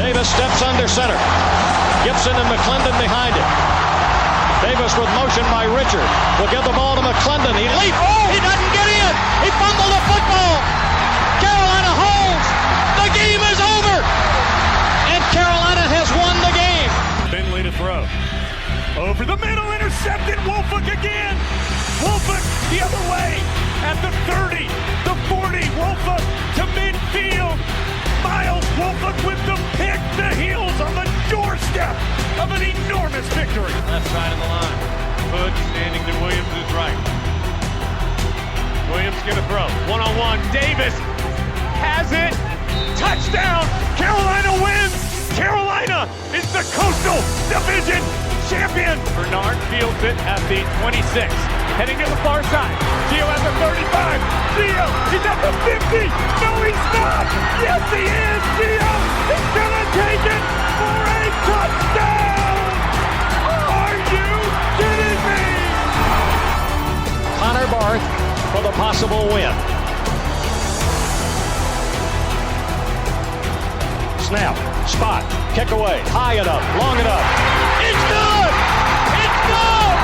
Davis steps under center. Gibson and McClendon behind him. Davis with motion by Richard. Will give the ball to McClendon. He leaps. Oh, he doesn't get in. He fumbled the football. Carolina holds. The game is over. And Carolina has won the game. Finley to throw. Over the middle, intercepted. Wolford again. Wolford the other way. At the 30, the 40. Wolford to midfield. Miles Wolford with the pick. The heels on the doorstep of an enormous victory. Left side of the line. Hood standing to Williams' right. Williams gonna throw. One-on-one. Davis has it. Touchdown. Carolina wins. Carolina is the Coastal Division champion. Bernard fields it at the 26. Heading to the far side. Gio at the 35. Gio, he's at the 50. No, he's not. Yes, he is. Gio is going to take it for a touchdown. Are you kidding me? Connor Barth for the possible win. Snap, spot, kick away, high enough, long enough. It's good! It's good!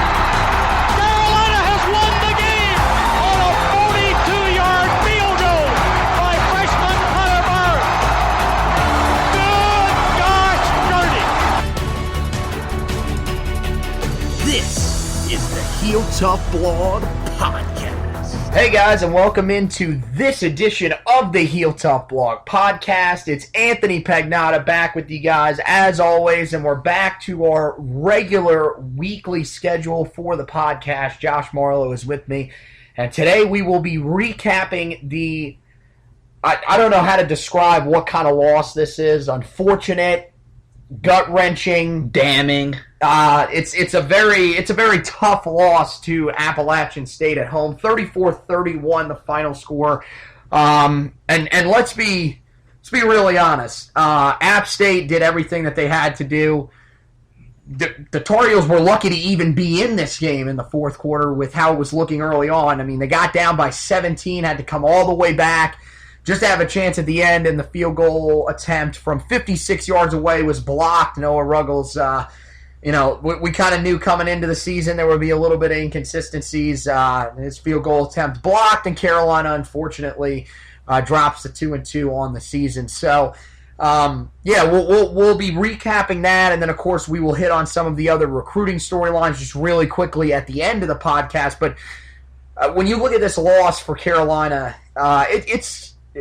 Carolina has won the game on a 42-yard field goal by freshman Connor Barth. Good gosh, dirty. This is the Heel Tough Blog Podcast. Hey guys, and welcome into this edition of the Heel Tough Blog Podcast. It's Anthony Pagnotta back with you guys as always, and we're back to our regular weekly schedule for the podcast. Josh Marlowe is with me, and today we will be recapping the, I don't know how to describe what kind of loss this is. Unfortunate, gut-wrenching, damning. It's a very tough loss to Appalachian State at home. 34-31 the final score. And let's be really honest. App State did everything that they had to do. The Tar Heels were lucky to even be in this game in the fourth quarter with how it was looking early on. I mean, they got down by 17, had to come all the way back just to have a chance at the end, and the field goal attempt from 56 yards away was blocked. Noah Ruggles, we kind of knew coming into the season there would be a little bit of inconsistencies. His field goal attempt blocked, and Carolina, unfortunately, drops to 2-2 on the season. So, we'll be recapping that, and then, of course, we will hit on some of the other recruiting storylines just really quickly at the end of the podcast. But when you look at this loss for Carolina,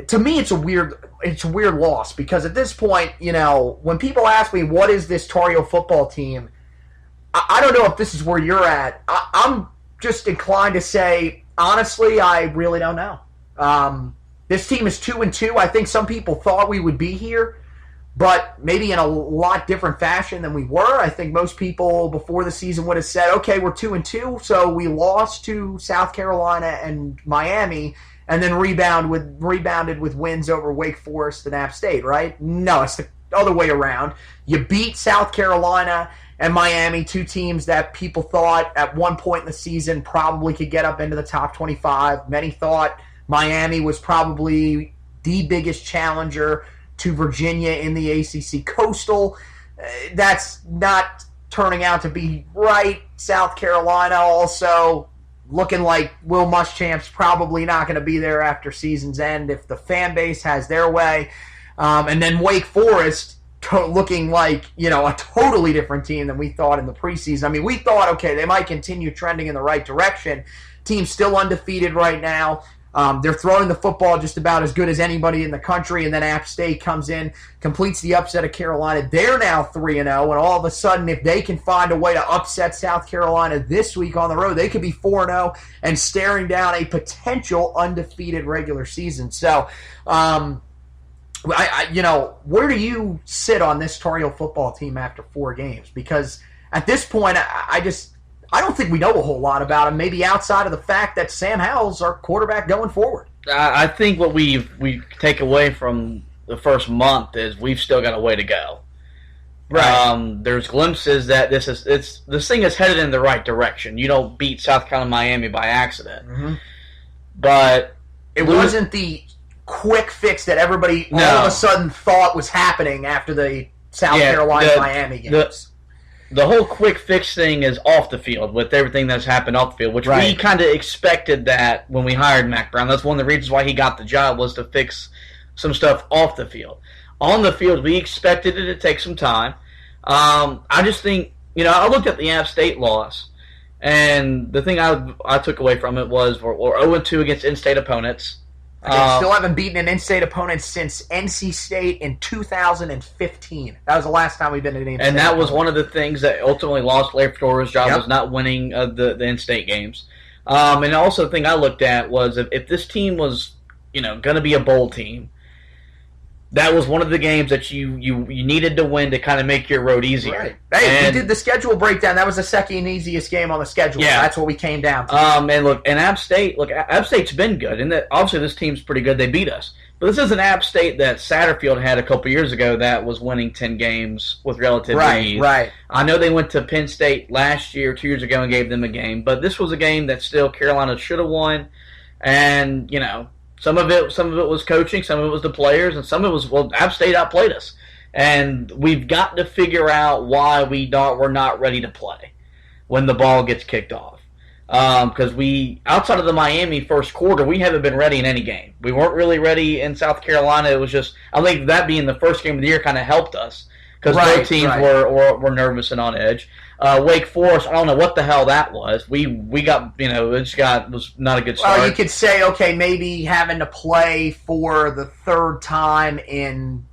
to me, it's a weird loss, because at this point, when people ask me what is this Tar Heel football team, I don't know if this is where you're at. I'm just inclined to say, honestly, I really don't know. This team is 2-2. I think some people thought we would be here, but maybe in a lot different fashion than we were. I think most people before the season would have said, okay, we're 2-2, so we lost to South Carolina and Miami, and then rebounded with wins over Wake Forest and App State, right? No, it's the other way around. You beat South Carolina and Miami, two teams that people thought at one point in the season probably could get up into the top 25. Many thought Miami was probably the biggest challenger to Virginia in the ACC Coastal. That's not turning out to be right. South Carolina also looking like Will Muschamp's probably not going to be there after season's end if the fan base has their way. And then Wake Forest looking like, a totally different team than we thought in the preseason. I mean, we thought, okay, they might continue trending in the right direction. Team's still undefeated right now. They're throwing the football just about as good as anybody in the country, and then App State comes in, completes the upset of Carolina. They're now 3-0, and all of a sudden, if they can find a way to upset South Carolina this week on the road, they could be 4-0 and staring down a potential undefeated regular season. So, where do you sit on this Tar Heel football team after 4 games? Because at this point, I don't think we know a whole lot about him, maybe outside of the fact that Sam Howell's our quarterback going forward. I think what we take away from the first month is we've still got a way to go. Right. There's glimpses that this thing is headed in the right direction. You don't beat South Carolina Miami by accident. Mm-hmm. But it wasn't the quick fix that everybody all of a sudden thought was happening after the South Carolina-Miami games. The whole quick fix thing is off the field with everything that's happened off the field, which we kind of expected that when we hired Mac Brown. That's one of the reasons why he got the job, was to fix some stuff off the field. On the field, we expected it to take some time. I just think, I looked at the App State loss, and the thing I took away from it was we're 0-2 against in-state opponents. Still haven't beaten an in-state opponent since NC State in 2015. That was the last time we've been in an in-state And that was opponent. one of the things that ultimately lost Larry Fedora's job, was not winning the in-state games. And also the thing I looked at was if this team was, going to be a bowl team, that was one of the games that you needed to win to kind of make your road easier. Right. Hey, we did the schedule breakdown. That was the second easiest game on the schedule. Yeah. That's what we came down to. And App State's been good. And obviously this team's pretty good. They beat us. But this is an App State that Satterfield had a couple years ago that was winning 10 games with relative ease. Right. I know they went to Penn State last year, 2 years ago, and gave them a game. But this was a game that still Carolina should have won. And, some of it was coaching, some of it was the players, and some of it was, App State outplayed us. And we've got to figure out why we're not ready to play when the ball gets kicked off. Because outside of the Miami first quarter, we haven't been ready in any game. We weren't really ready in South Carolina. It was just, I think that being the first game of the year kind of helped us. Because both teams were nervous and on edge. Wake Forest, I don't know what the hell that was. We got, was not a good start. Well, you could say, okay, maybe having to play for the third time in,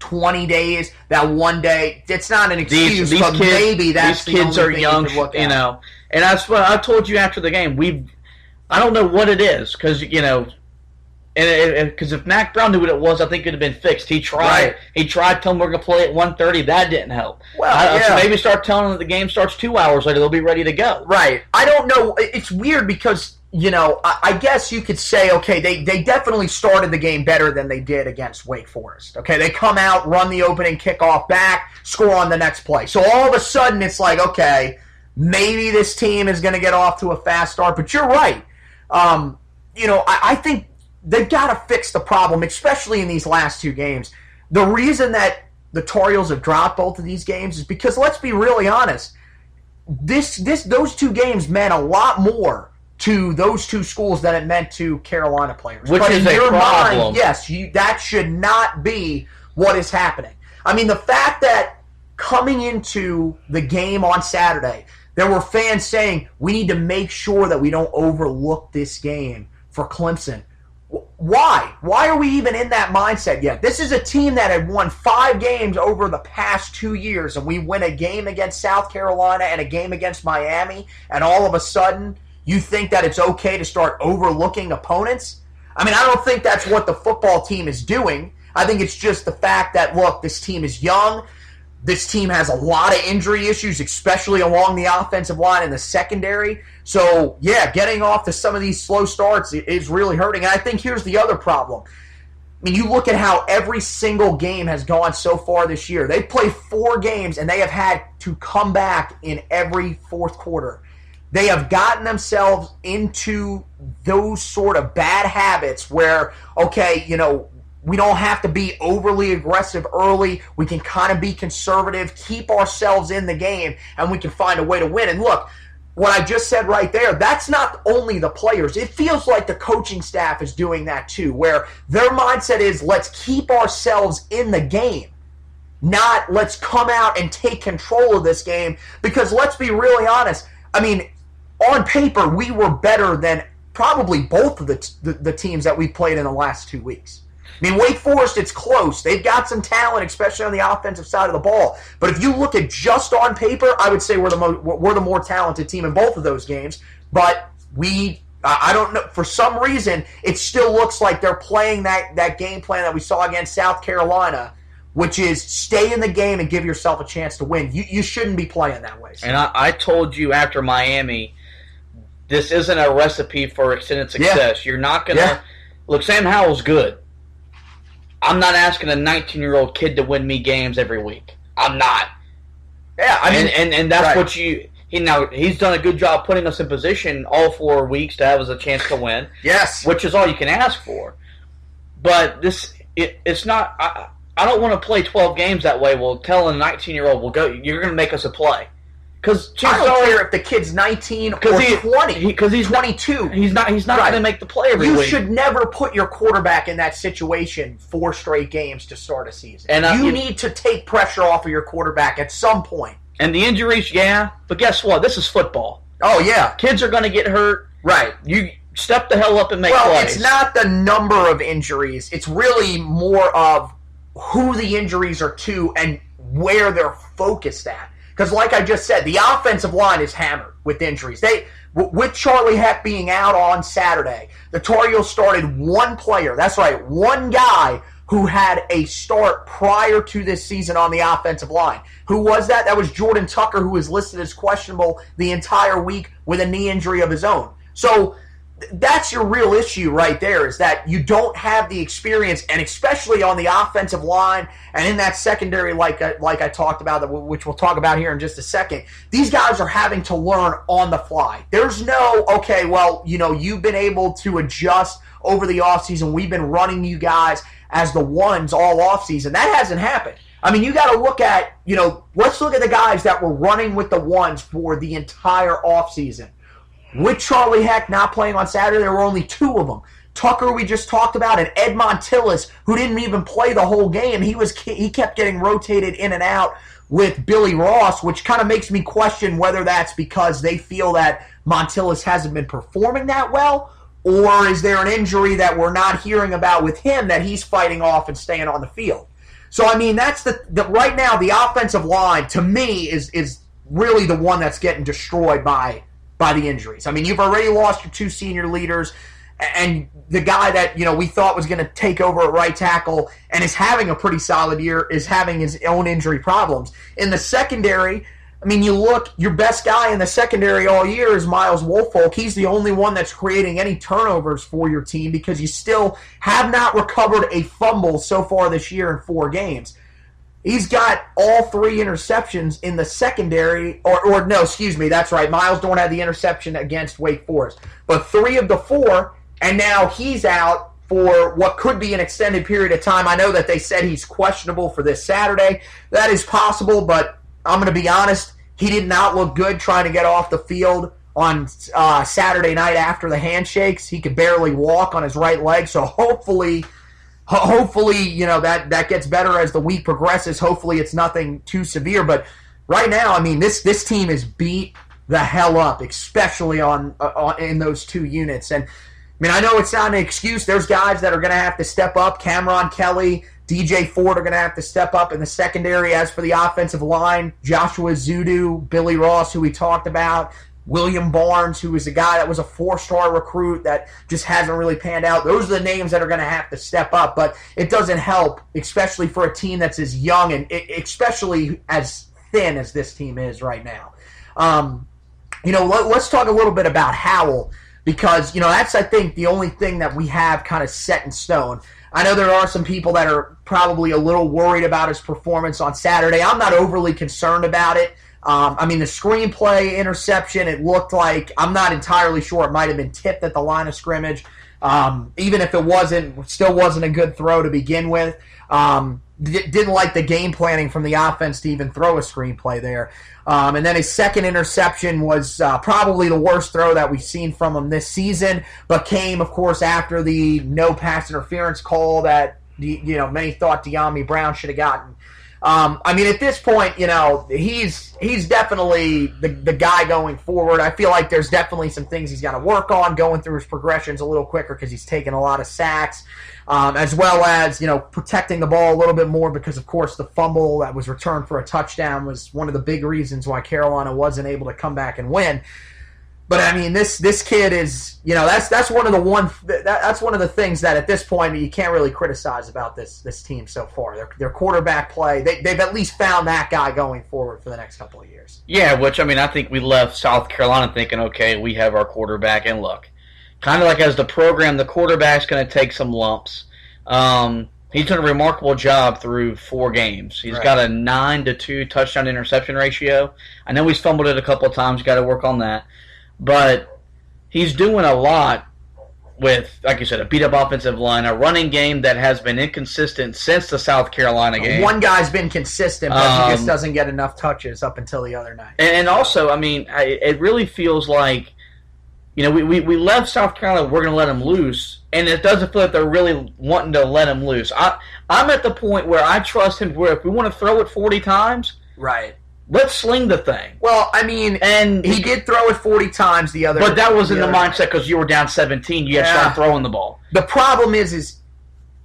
20 days, that one day, it's not an excuse, these but kids, these kids are young, and that's what I told you after the game. I don't know what it is, because, because if Mac Brown knew what it was, I think it would have been fixed. He tried. He tried telling them we're going to play at 1:30. That didn't help. So maybe start telling them that the game starts 2 hours later. They'll be ready to go. Right. I don't know. It's weird because, I guess you could say, okay, they definitely started the game better than they did against Wake Forest. Okay, they come out, run the opening kickoff back, score on the next play. So all of a sudden it's like, okay, maybe this team is going to get off to a fast start. But you're right. I think they've got to fix the problem, especially in these last two games. The reason that the Tar Heels have dropped both of these games is because, let's be really honest, those two games meant a lot more to those two schools than it meant to Carolina players. Which is a problem. Mind, yes, that should not be what is happening. I mean, the fact that coming into the game on Saturday, there were fans saying, we need to make sure that we don't overlook this game for Clemson. Why? Why are we even in that mindset yet? This is a team that had won 5 games over the past 2 years, and we win a game against South Carolina and a game against Miami, and all of a sudden you think that it's okay to start overlooking opponents? I mean, I don't think that's what the football team is doing. I think it's just the fact that, look, this team is young. This team has a lot of injury issues, especially along the offensive line and the secondary. So, yeah, getting off to some of these slow starts is really hurting. And I think here's the other problem. I mean, you look at how every single game has gone so far this year. They've played 4 games, and they have had to come back in every fourth quarter. They have gotten themselves into those sort of bad habits where, okay, we don't have to be overly aggressive early. We can kind of be conservative, keep ourselves in the game, and we can find a way to win. And look, what I just said right there, that's not only the players. It feels like the coaching staff is doing that too, where their mindset is, let's keep ourselves in the game, not let's come out and take control of this game. Because let's be really honest, I mean, on paper, we were better than probably both of the teams that we played in the last 2 weeks. I mean, Wake Forest, it's close. They've got some talent, especially on the offensive side of the ball. But if you look at just on paper, I would say we're the more talented team in both of those games. But I don't know, for some reason, it still looks like they're playing that game plan that we saw against South Carolina, which is stay in the game and give yourself a chance to win. You shouldn't be playing that way. And I told you after Miami, this isn't a recipe for extended success. You're not going to – look, Sam Howell's good. I'm not asking a 19-year-old kid to win me games every week. I'm not. Yeah, I mean, and that's what he's done a good job putting us in position all 4 weeks to have us a chance to win. Yes. Which is all you can ask for. But it's not. I don't want to play 12 games that way. Well, telling a 19-year-old, "Well, go. You're going to make us a play." Because I don't care if the kid's 19 or 20. Because he's 22. He's not Right. going to make the play every week. You should never put your quarterback in that situation 4 straight games to start a season. And you need to take pressure off of your quarterback at some point. And the injuries, yeah, but guess what? This is football. Oh, yeah. Kids are going to get hurt. Right. You step the hell up and make plays. Well, it's not the number of injuries. It's really more of who the injuries are to and where they're focused at. Because like I just said, the offensive line is hammered with injuries. With Charlie Heck being out on Saturday, the Tar Heels started one player, that's right, one guy who had a start prior to this season on the offensive line. Who was that? That was Jordan Tucker, who was listed as questionable the entire week with a knee injury of his own. So that's your real issue right there, is that you don't have the experience, and especially on the offensive line and in that secondary like I talked about, which we'll talk about here in just a second. These guys are having to learn on the fly. There's no, okay, well, you've been able to adjust over the offseason. We've been running you guys as the ones all offseason. That hasn't happened. I mean, you got to look at, let's look at the guys that were running with the ones for the entire offseason. With Charlie Heck not playing on Saturday, there were only 2 of them. Tucker, we just talked about, and Ed Montilus, who didn't even play the whole game. He kept getting rotated in and out with Billy Ross, which kind of makes me question whether that's because they feel that Montilus hasn't been performing that well, or is there an injury that we're not hearing about with him that he's fighting off and staying on the field? So, I mean, that's the right now, the offensive line, to me, is really the one that's getting destroyed by the injuries. I mean, you've already lost your 2 senior leaders, and the guy that we thought was going to take over at right tackle and is having a pretty solid year is having his own injury problems. In the secondary, I mean, you look, your best guy in the secondary all year is Miles Woolfolk. He's the only one that's creating any turnovers for your team because you still have not recovered a fumble so far this year in 4 games. He's got all 3 interceptions in the secondary, or no, excuse me, that's right. Miles don't have the interception against Wake Forest. But 3 of the 4, and now he's out for what could be an extended period of time. I know that they said he's questionable for this Saturday. That is possible, but I'm going to be honest, he did not look good trying to get off the field on Saturday night after the handshakes. He could barely walk on his right leg, so hopefully, that gets better as the week progresses. Hopefully it's nothing too severe. But right now, I mean, this team is beat the hell up, especially on in those 2 units. And, I mean, I know it's not an excuse. There's guys that are going to have to step up. Cameron Kelly, DJ Ford are going to have to step up in the secondary. As for the offensive line, Joshua Zudu, Billy Ross, who we talked about, William Barnes, who is a guy that was a 4-star recruit that just hasn't really panned out. Those are the names that are going to have to step up, but it doesn't help, especially for a team that's as young and especially as thin as this team is right now. Let's talk a little bit about Howell because, that's, I think, the only thing that we have kind of set in stone. I know there are some people that are probably a little worried about his performance on Saturday. I'm not overly concerned about it. I mean, the screenplay interception, it looked like, I'm not entirely sure, it might have been tipped at the line of scrimmage. Even if it wasn't, still wasn't a good throw to begin with. Didn't like the game planning from the offense to even throw a screenplay there. And then his second interception was probably the worst throw that we've seen from him this season, but came, of course, after the no pass interference call that many thought De'Ami Brown should have gotten. I mean, at this point, he's definitely the guy going forward. I feel like there's definitely some things he's got to work on, going through his progressions a little quicker because he's taken a lot of sacks, as well as, protecting the ball a little bit more because, of course, the fumble that was returned for a touchdown was one of the big reasons why Carolina wasn't able to come back and win. But I mean, this kid is, that's one of the things that at this point you can't really criticize about this team so far. Their quarterback play, they've at least found that guy going forward for the next couple of years. Yeah, which I mean, I think we left South Carolina thinking, okay, we have our quarterback, and look, kind of like as the program, the quarterback's going to take some lumps. He's done a remarkable job through 4 games. He's got a 9-2 touchdown interception ratio. I know he's fumbled it a couple of times. Got to work on that. But he's doing a lot with, like you said, a beat-up offensive line, a running game that has been inconsistent since the South Carolina game. One guy's been consistent, but he just doesn't get enough touches up until the other night. And also, I mean, it really feels like, you know, we left South Carolina, we're going to let them loose, and it doesn't feel like they're really wanting to let him loose. I'm at the point where I trust him, where if we want to throw it 40 times, right, let's sling the thing. Well, I mean, and he did throw it 40 times the other night. But that was in the mindset because you were down 17. You had to start throwing the ball. The problem is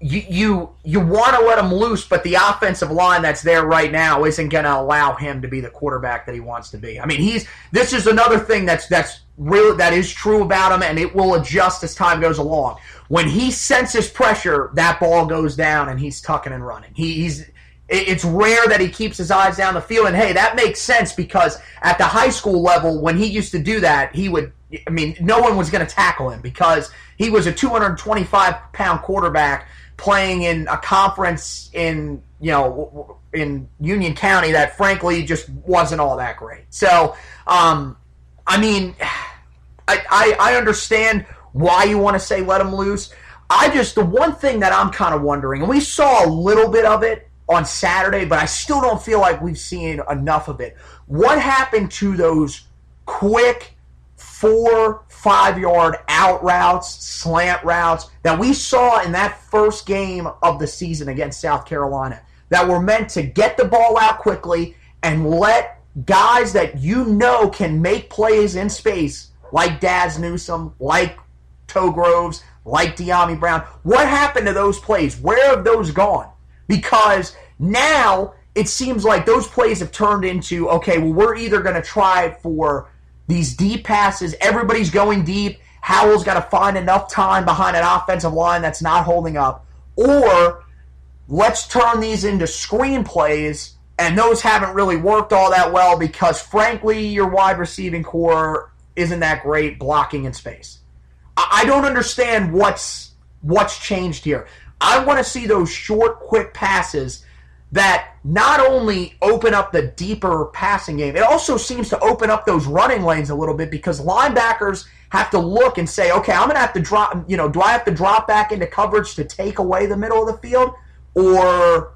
you want to let him loose, but the offensive line that's there right now isn't going to allow him to be the quarterback that he wants to be. I mean, this is another thing that is true about him, and it will adjust as time goes along. When he senses pressure, that ball goes down, and he's tucking and running. It's rare that he keeps his eyes down the field, and hey, that makes sense because at the high school level, when he used to do that, no one was going to tackle him because he was a 225-pound quarterback playing in a conference in Union County that frankly just wasn't all that great. So, I understand why you want to say let him loose. The one thing that I'm kind of wondering, and we saw a little bit of it on Saturday, but I still don't feel like we've seen enough of it. What happened to those quick 4-5 yard out routes, slant routes that we saw in that first game of the season against South Carolina that were meant to get the ball out quickly and let guys that you know can make plays in space, like Daz Newsome, like Toe Groves, like De'Ami Brown? What happened to those plays? Where have those gone? Because now it seems like those plays have turned into, okay, well, we're either going to try for these deep passes. Everybody's going deep. Howell's got to find enough time behind an offensive line that's not holding up. Or let's turn these into screen plays, and those haven't really worked all that well because, frankly, your wide receiving core isn't that great blocking in space. I don't understand what's changed here. I want to see those short, quick passes that not only open up the deeper passing game, it also seems to open up those running lanes a little bit because linebackers have to look and say, okay, I'm going to have to drop, do I have to drop back into coverage to take away the middle of the field? Or,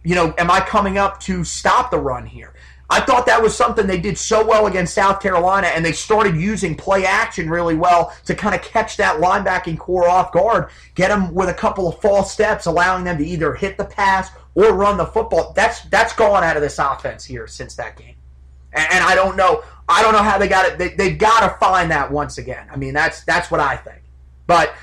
am I coming up to stop the run here? I thought that was something they did so well against South Carolina, and they started using play action really well to kind of catch that linebacking core off guard, get them with a couple of false steps, allowing them to either hit the pass or run the football. That's gone out of this offense here since that game. And I don't know how they got it. They've got to find that once again. I mean, that's what I think. But,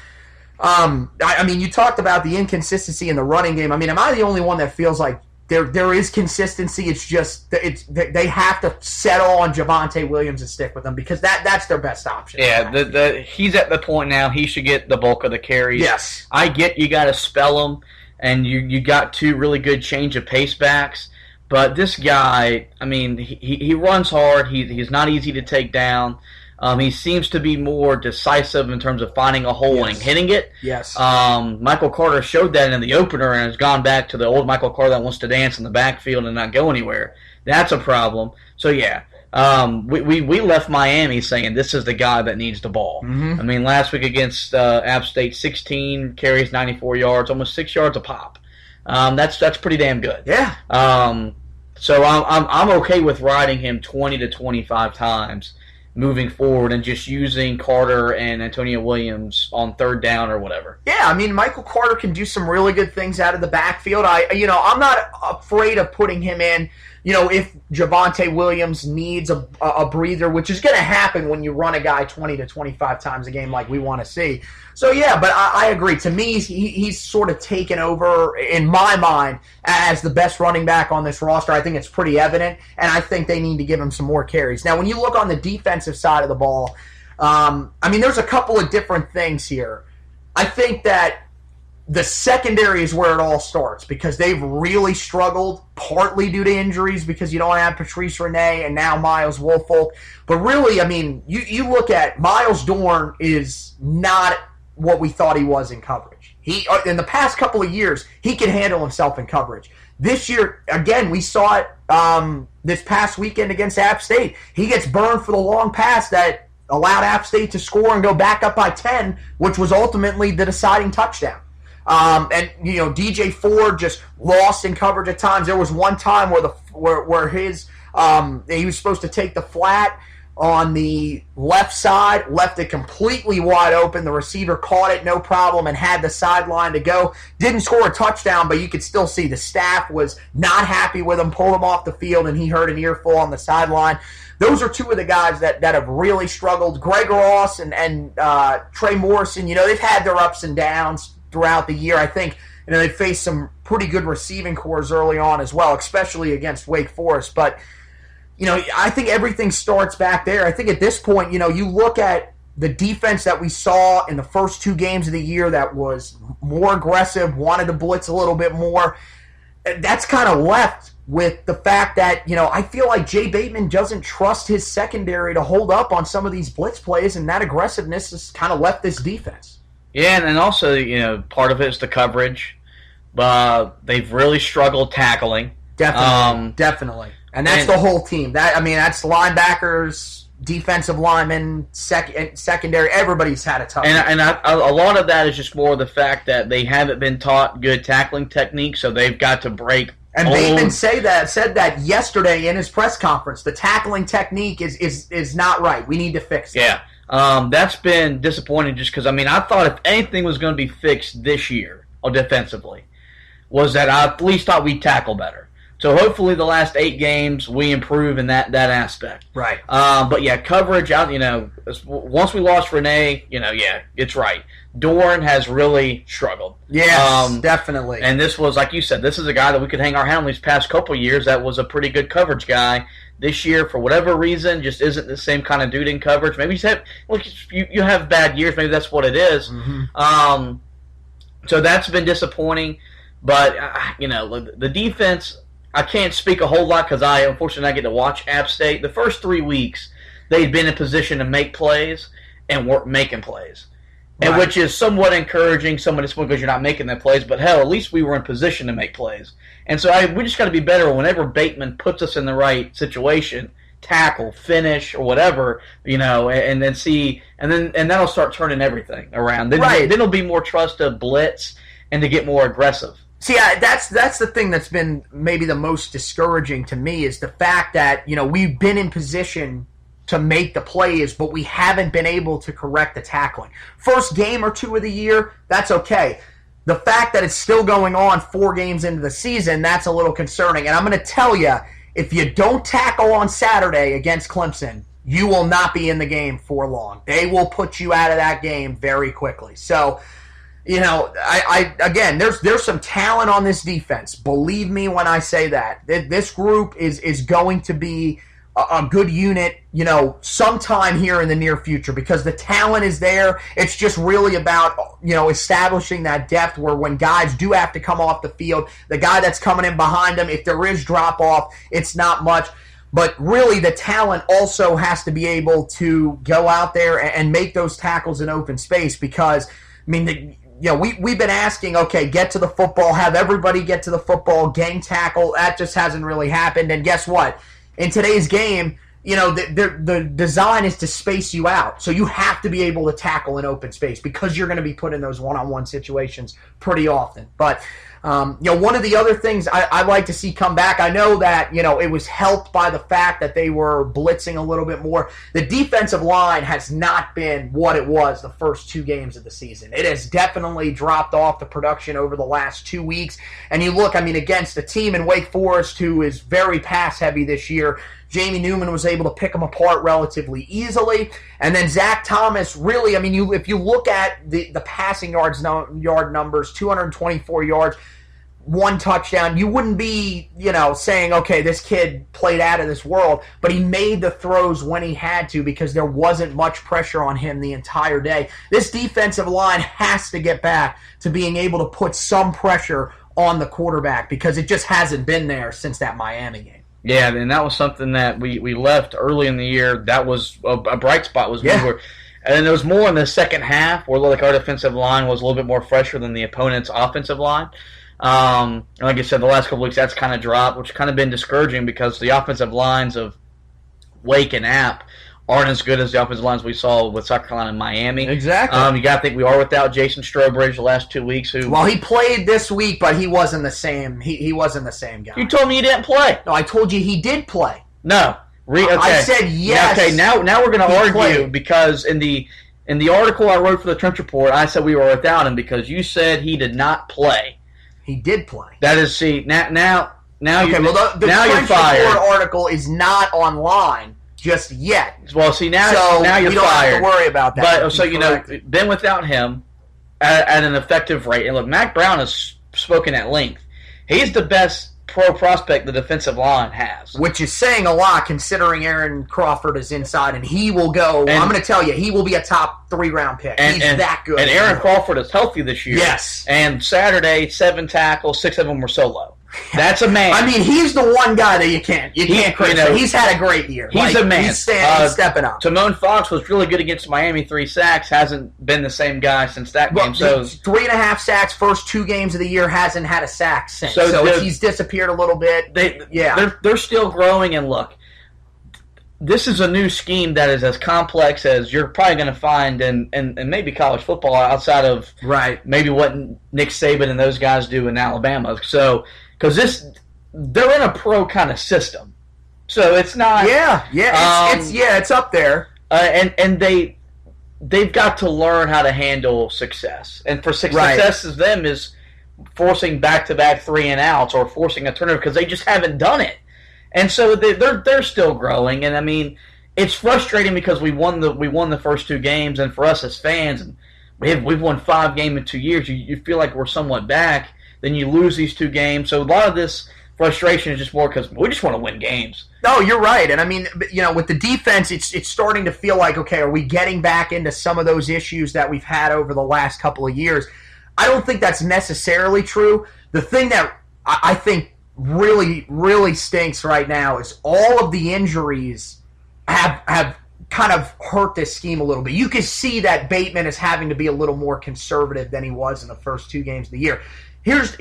you talked about the inconsistency in the running game. I mean, am I the only one that feels like there is consistency? It's just they have to settle on Javonte Williams and stick with him because that's their best option. Yeah, he's at the point now he should get the bulk of the carries. Yes. I get you got to spell him, and you got two really good change of pace backs. But this guy, he runs hard. He's not easy to take down. He seems to be more decisive in terms of finding a hole and hitting it. Yes. Michael Carter showed that in the opener and has gone back to the old Michael Carter that wants to dance in the backfield and not go anywhere. That's a problem. So, yeah, we left Miami saying this is the guy that needs the ball. Mm-hmm. Last week against App State, 16 carries, 94 yards, almost 6 yards a pop. That's pretty damn good. Yeah. So I'm okay with riding him 20 to 25 times moving forward and just using Carter and Antonio Williams on third down or whatever. Yeah, Michael Carter can do some really good things out of the backfield. I'm not afraid of putting him in, if Javonte Williams needs a breather, which is going to happen when you run a guy 20 to 25 times a game like we want to see. So, yeah, but I agree. To me, he's sort of taken over, in my mind, as the best running back on this roster. I think it's pretty evident, and I think they need to give him some more carries. Now, when you look on the defensive side of the ball, there's a couple of different things here. I think that the secondary is where it all starts because they've really struggled, partly due to injuries because you don't have Patrice Renee and now Miles Woolfolk. But really, you look at Miles Dorn is not what we thought he was in coverage. In the past couple of years, he can handle himself in coverage. This year, again, we saw it this past weekend against App State. He gets burned for the long pass that allowed App State to score and go back up by 10, which was ultimately the deciding touchdown. And DJ Ford just lost in coverage at times. There was one time where he was supposed to take the flat on the left side, left it completely wide open. The receiver caught it, no problem, and had the sideline to go. Didn't score a touchdown, but you could still see the staff was not happy with him, pulled him off the field, and he heard an earful on the sideline. Those are two of the guys that have really struggled. Greg Ross and Trey Morrison, they've had their ups and downs throughout the year. I think they faced some pretty good receiving cores early on as well, especially against Wake Forest. But I think everything starts back there. I think at this point, you look at the defense that we saw in the first 2 games of the year that was more aggressive, wanted to blitz a little bit more. That's kind of left with the fact that, I feel like Jay Bateman doesn't trust his secondary to hold up on some of these blitz plays, and that aggressiveness has kind of left this defense. Yeah, and then also, part of it is the coverage. They've really struggled tackling. Definitely. And that's the whole team. That's linebackers, defensive linemen, secondary. Everybody's had a tough And a lot of that is just more the fact that they haven't been taught good tackling techniques, so they've got to break. And Bateman said that yesterday in his press conference. The tackling technique is not right. We need to fix it. Yeah. That's been disappointing just because, I thought if anything was going to be fixed this year, or defensively, was that I at least thought we'd tackle better. So hopefully the last 8 games we improve in that aspect. Right. But yeah, coverage out. Once we lost Renee, it's right. Dorn has really struggled. Yes, definitely. And this was, like you said, this is a guy that we could hang our hat on these past couple years. That was a pretty good coverage guy. This year, for whatever reason, just isn't the same kind of dude in coverage. Maybe you have bad years. Maybe that's what it is. Mm-hmm. So that's been disappointing. But the defense. I can't speak a whole lot because unfortunately, I get to watch App State. The first 3 weeks, they've been in position to make plays and weren't making plays, and which is somewhat encouraging, somewhat disappointing because you're not making the plays. But hell, at least we were in position to make plays, and so we just got to be better whenever Bateman puts us in the right situation, tackle, finish, or whatever, and then see, and that'll start turning everything around. Then it'll be more trust to blitz and to get more aggressive. See, that's the thing that's been maybe the most discouraging to me is the fact that, we've been in position to make the plays, but we haven't been able to correct the tackling. First game or 2 of the year, that's okay. The fact that it's still going on 4 games into the season, that's a little concerning. And I'm going to tell you, if you don't tackle on Saturday against Clemson, you will not be in the game for long. They will put you out of that game very quickly. So, again, there's some talent on this defense. Believe me when I say that. This group is going to be a good unit, sometime here in the near future because the talent is there. It's just really about, establishing that depth where when guys do have to come off the field, the guy that's coming in behind them, if there is drop-off, it's not much. But really, the talent also has to be able to go out there and make those tackles in open space because, we've been asking, okay, get to the football, have everybody get to the football, gang tackle. That just hasn't really happened. And guess what? In today's game, the design is to space you out. So you have to be able to tackle in open space because you're going to be put in those one-on-one situations pretty often. But, one of the other things I'd like to see come back, I know that, it was helped by the fact that they were blitzing a little bit more. The defensive line has not been what it was the first 2 games of the season. It has definitely dropped off the production over the last 2 weeks. And you look, against a team in Wake Forest who is very pass-heavy this year, Jamie Newman was able to pick them apart relatively easily. And then Zach Thomas, really, if you look at the passing yard numbers, 224 yards, 1 touchdown, you wouldn't be, saying, okay, this kid played out of this world, but he made the throws when he had to because there wasn't much pressure on him the entire day. This defensive line has to get back to being able to put some pressure on the quarterback because it just hasn't been there since that Miami game. Yeah, and that was something that we left early in the year. That was a bright spot. And then there was more in the second half where our defensive line was a little bit more fresher than the opponent's offensive line. And like I said, the last couple weeks that's kind of dropped, which kind of been discouraging because the offensive lines of Wake and App aren't as good as the offensive lines we saw with South Carolina and Miami. Exactly. You got to think we are without Jason Strowbridge the last 2 weeks. Well, he played this week, but he wasn't the same. He wasn't the same guy. You told me he didn't play. No, I told you he did play. No. Okay. I said yes. Okay, now we're going to argue played. because in the article I wrote for the Trench Report, I said we were without him because you said he did not play. He did play. That is, see, now Okay, you're, well, the now you're Trench fired. Report article is not online just yet. Well, see, now you're we don't fired. have to worry about that. But so been without him at an effective rate. And look, Mac Brown has spoken at length. He's the best pro prospect the defensive line has, which is saying a lot considering Aaron Crawford is inside, and he will go. I'm going to tell you, he will be a top 3-round pick. He's that good. And Aaron Crawford is healthy this year. Yes. And Saturday, 7 tackles, 6 of them were solo. That's a man. I mean, he's the one guy that you can't criticize. He's had a great year. He's a man. He's stepping up. Timon Fox was really good against Miami, 3 sacks. Hasn't been the same guy since that game. So 3.5 sacks first 2 games of the year, hasn't had a sack since. So he's disappeared a little bit. They're still growing. And look, this is a new scheme that is as complex as you're probably going to find in maybe college football outside of maybe what Nick Saban and those guys do in Alabama. So. Because they're in a pro kind of system, so it's not. It's up there. And they've got to learn how to handle success, and for success is them is forcing back-to-back 3-and-outs or forcing a turnover because they just haven't done it, and so they're still growing. And I mean, it's frustrating because we won the first 2 games, and for us as fans, and we've won 5 games in 2 years. You feel like we're somewhat back. Then you lose these 2 games. So a lot of this frustration is just more because we just want to win games. No, you're right. And I mean, with the defense, it's starting to feel like, okay, are we getting back into some of those issues that we've had over the last couple of years? I don't think that's necessarily true. The thing that I think really, really stinks right now is all of the injuries have kind of hurt this scheme a little bit. You can see that Bateman is having to be a little more conservative than he was in the first 2 games of the year. Here's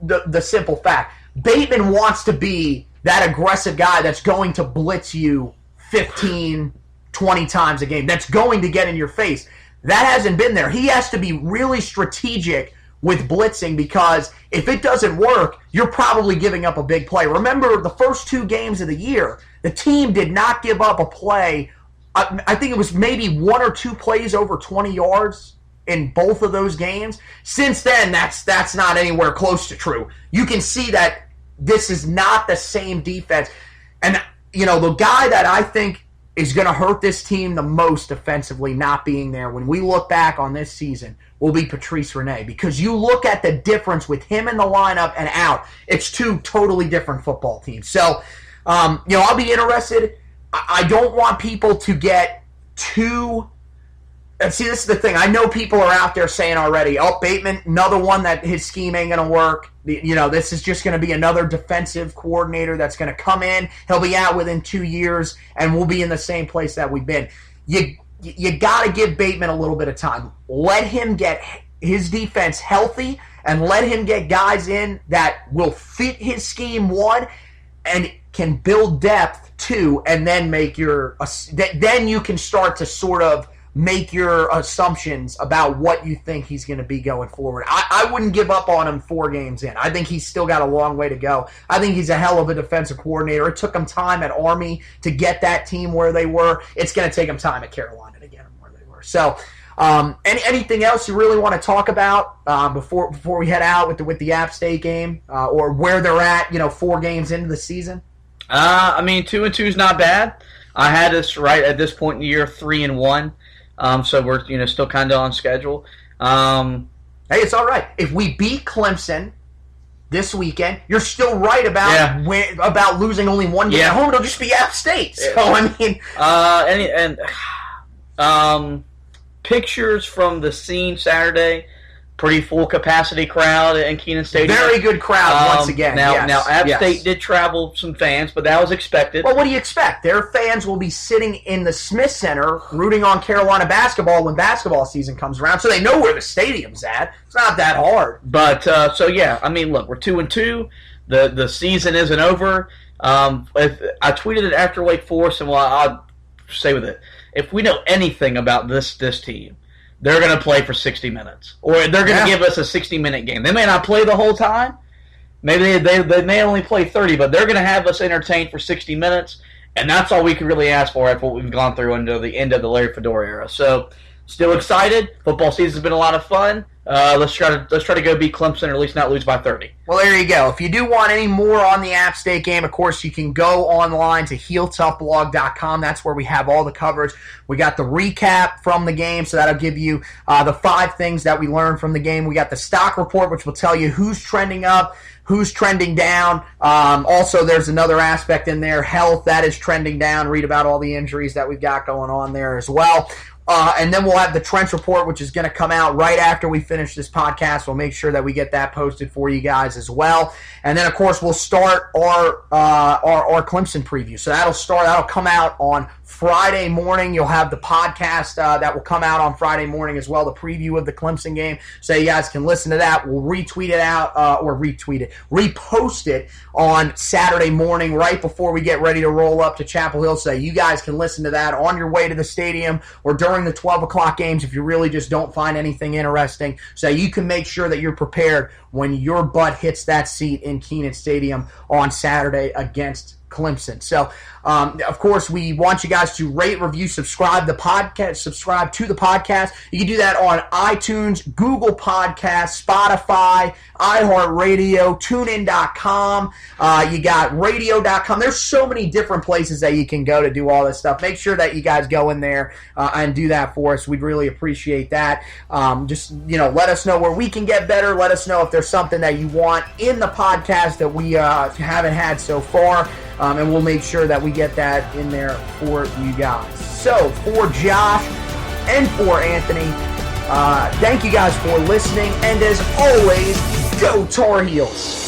the simple fact. Bateman wants to be that aggressive guy that's going to blitz you 15, 20 times a game, that's going to get in your face. That hasn't been there. He has to be really strategic with blitzing because if it doesn't work, you're probably giving up a big play. Remember, the first 2 games of the year, the team did not give up a play. I think it was maybe 1 or 2 plays over 20 yards in both of those games. Since then, that's not anywhere close to true. You can see that this is not the same defense. And, the guy that I think is going to hurt this team the most defensively not being there when we look back on this season will be Patrice Rene. Because you look at the difference with him in the lineup and out, it's 2 totally different football teams. So, I'll be interested. I don't want people to get too... And see, this is the thing. I know people are out there saying already, Bateman, another one that his scheme ain't going to work. This is just going to be another defensive coordinator that's going to come in. He'll be out within 2 years, and we'll be in the same place that we've been. You got to give Bateman a little bit of time. Let him get his defense healthy, and let him get guys in that will fit his scheme, 1, and can build depth, 2, and then then you can start to sort of make your assumptions about what you think he's going to be going forward. I wouldn't give up on him 4 games in. I think he's still got a long way to go. I think he's a hell of a defensive coordinator. It took him time at Army to get that team where they were. It's going to take him time at Carolina to get them where they were. So, anything else you really want to talk about before we head out with the App State game or where they're at, 4 games into the season? 2-2 is not bad. I had us right at this point in the year 3-1. So we're still kind of on schedule. Hey, it's all right. If we beat Clemson this weekend, you're still right about losing only 1 game at home. It'll just be App State. So I mean, pictures from the scene Saturday. Pretty full capacity crowd in Kenan Stadium. Very good crowd once again. Now App State did travel some fans, but that was expected. Well, what do you expect? Their fans will be sitting in the Smith Center rooting on Carolina basketball when basketball season comes around, so they know where the stadium's at. It's not that hard. But look, we're 2-2. The season isn't over. I tweeted it after Wake Forest, and say with it, if we know anything about this team, they're going to play for 60 minutes. Or they're going to give us a 60-minute game. They may not play the whole time. Maybe they may only play 30, but they're going to have us entertained for 60 minutes, and that's all we can really ask for after what we've gone through under the end of the Larry Fedora era. So, still excited. Football season's been a lot of fun. Let's try to go beat Clemson, or at least not lose by 30. Well, there you go. If you do want any more on the App State game, of course, you can go online to HeelToughBlog.com. That's where we have all the coverage. We got the recap from the game, so that'll give you the 5 things that we learned from the game. We got the stock report, which will tell you who's trending up, who's trending down. Also, there's another aspect in there, health, that is trending down. Read about all the injuries that we've got going on there as well. And then we'll have the trench report, which is going to come out right after we finish this podcast. We'll make sure that we get that posted for you guys as well. And then, of course, we'll start our Clemson preview. So that'll come out on Friday morning. You'll have the podcast that will come out on Friday morning as well, the preview of the Clemson game. So you guys can listen to that. We'll repost it on Saturday morning right before we get ready to roll up to Chapel Hill. So you guys can listen to that on your way to the stadium or during the 12 o'clock games if you really just don't find anything interesting. So you can make sure that you're prepared when your butt hits that seat in Kenan Stadium on Saturday against Clemson. So, of course, we want you guys to rate, review, subscribe to the podcast. You can do that on iTunes, Google Podcasts, Spotify, iHeartRadio, TuneIn.com. You got Radio.com. There's so many different places that you can go to do all this stuff. Make sure that you guys go in there and do that for us. We'd really appreciate that. Just let us know where we can get better. Let us know if there's something that you want in the podcast that we haven't had so far. And we'll make sure that we get that in there for you guys. So, for Josh and for Anthony, thank you guys for listening. And as always, go Tar Heels!